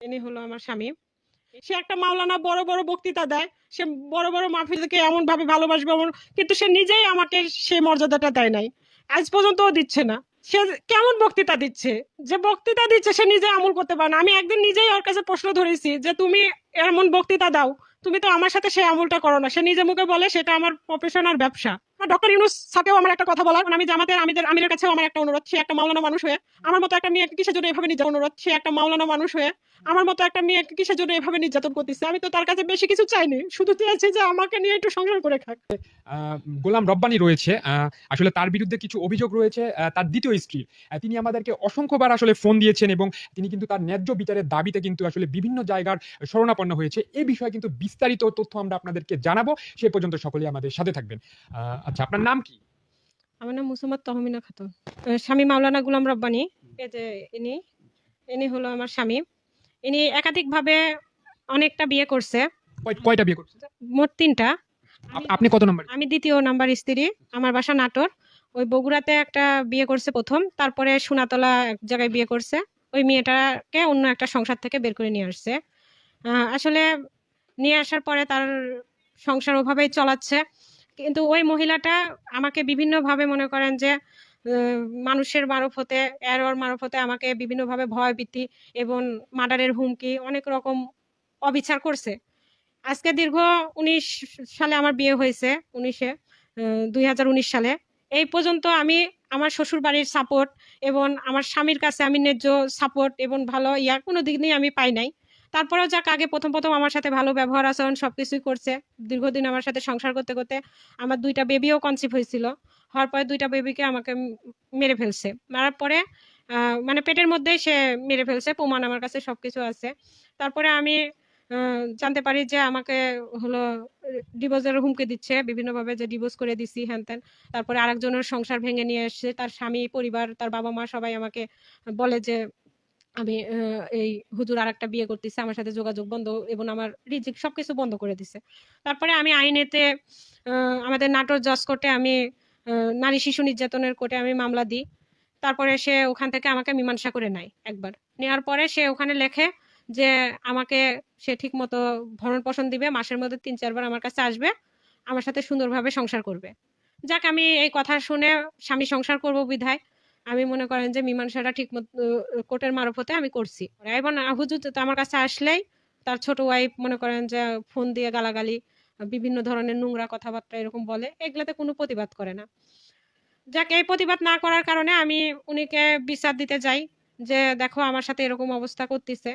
ইনি হলো আমার স্বামী। সে একটা মাওলানা বড়, বড় বক্তৃতা দেয়। সে বড়, বড় মাহফিলকে এমনভাবে ভালোবাসবে কিন্তু সে নিজেই আমাকে সেই মর্যাদাটা দেয় নাই। আজ পর্যন্তও দিচ্ছে না। সে কেমন বক্তৃতা দিচ্ছে? যে বক্তৃতা দিচ্ছে সে নিজে আমল করতে পারে না। আমি একদিন নিজেই ওর কাছে প্রশ্ন ধরেছি যে, "তুমি এমন বক্তৃতা দাও, তুমি তো আমার সাথে সেই আমলটা করো না।" সে নিজে মুখে বলে, "সেটা আমার প্রফেশন আর ব্যবসা।" ডক্টর ইউনূস সাথেও আমার একটা কথা বলার, আমি জামাতের আমিরের কাছেও আমার একটা অনুরোধ। সে একটা মাওলানা মানুষ হয়ে আমার মতো একটা মেয়েকে কিসের জন্য এভাবে নির্যাতন করতেছে? আমি তো তার কাছে বেশি কিছু চাইনি। শুধু চেয়েছি যে আমাকে নিয়ে একটু সংসার করে খাক। গোলাম রব্বানী রয়েছে। আসলে তার বিরুদ্ধে কিছু অভিযোগ রয়েছে তার ২য় স্ত্রীর। তিনি আমাদেরকে অসংখ্যবার আসলে ফোন দিয়েছেন এবং তিনি কিন্তু তার ন্যায্য বিচারের দাবিতে কিন্তু আসলে বিভিন্ন জায়গার শরণাপন্ন হয়েছে। এ বিষয়ে কিন্তু বিস্তারিত তথ্য আমরা আপনাদেরকে জানাবো। সে পর্যন্ত সকলেই আমাদের সাথে থাকবেন। আচ্ছা, আপনার নাম কি? আমার নাম মুসাম্মদ তহমিনা খাতুন। স্বামী মাওলানা গোলাম রব্বানী। এই যে ইনি, ইনি হলো আমার স্বামী। ইনি একাধিকভাবে অনেকটা বিয়ে করছে। কয়টা বিয়ে করছেন? মোট ৩ টা। আপনি কত নম্বর? আমি ২য় নাম্বার স্ত্রী। আমার বাসা নাটোর। ওই বগুড়াতে একটা বিয়ে করছে ১ম, তারপরে সোনাতলা এক জায়গায় বিয়ে করছে। ওই মেয়েটাকে অন্য একটা সংসার থেকে বের করে নিয়ে আসছে। আসলে নিয়ে আসার পরে তার সংসার ওভাবেই চালাচ্ছে। কিন্তু ওই মহিলাটা আমাকে বিভিন্নভাবে মনে করেন যে মানুষের মারফতে, এর মারফতে আমাকে বিভিন্নভাবে ভয়ভীতি এবং মার্ডারের হুমকি অনেক রকম অবিচার করছে। আজকে দীর্ঘ ১৯ সালে আমার বিয়ে হয়েছে। ২০১৯ সালে। এই পর্যন্ত আমি আমার শ্বশুরবাড়ির সাপোর্ট এবং আমার স্বামীর কাছে আমি ন্যায্য সাপোর্ট এবং ভালো কোনো দিক নিয়ে আমি পাই নাই। তারপরেও যাক আগে ১ম আমার সাথে ভালো ব্যবহার আচরণ সবকিছুই করছে। দীর্ঘদিন আমার সাথে সংসার করতে আমার ২ টা বেবিও কনসিভ হয়েছিল। হওয়ার পরে ২ টা বেবিকে আমাকে মেরে ফেলছে। মারার পরে আ মানে পেটের মধ্যেই সে মেরে ফেলছে। প্রমাণ আমার কাছে সবকিছু আছে। তারপরে আমি আ জানতে পারি যে আমাকে হলো ডিভোর্সের হুমকি দিচ্ছে বিভিন্নভাবে, যে ডিভোর্স করে দিছি হ্যান-ত্যান। তারপরে আরেকজনের সংসার ভেঙে নিয়ে এসছে। তার স্বামী, পরিবার, তার বাবা-মা সবাই আমাকে বলে যে আমি এই হুজুর আরেকটা বিয়ে করতেছে। আমার সাথে যোগাযোগ বন্ধ এবং আমার রিজিক সবকিছু বন্ধ করে দিছে। তারপরে আমি আইনেতে আ আমাদের নাটোর জজ কোর্টে আমি আ নারী শিশু নির্যাতনের কোর্টে আমি মামলা দিই। তারপরে সে ওখান থেকে আমাকে মীমাংসা করে নেয় একবার। নেওয়ার পরে সে ওখানে লেখে যে আমাকে সে ঠিকমতো ভরণ-পোষণ দিবে। মাসের মধ্যে ৩-৪ বার আমার কাছে আসবে। আমার সাথে সুন্দরভাবে সংসার করবে। যাক আমি এই কথা শুনে স্বামী সংসার করব বিধায় আমি মনে করেন যে মীমাংসাটা ঠিকমতো কোর্টের মারফতে আমি করছি। এবং হুজুর তো আমার কাছে আসলেই তার ছোট ওয়াইফ মনে করেন যে ফোন দিয়ে গালাগালি, বিভিন্ন ধরনের নোংরা কথাবার্তা এরকম বলে। এগুলাতে কোনো প্রতিবাদ করে না। যাক এই প্রতিবাদ না করার কারণে আমি উনিকে বিচার দিতে যাই যে, "দেখো আমার সাথে এরকম অবস্থা করতিছে।"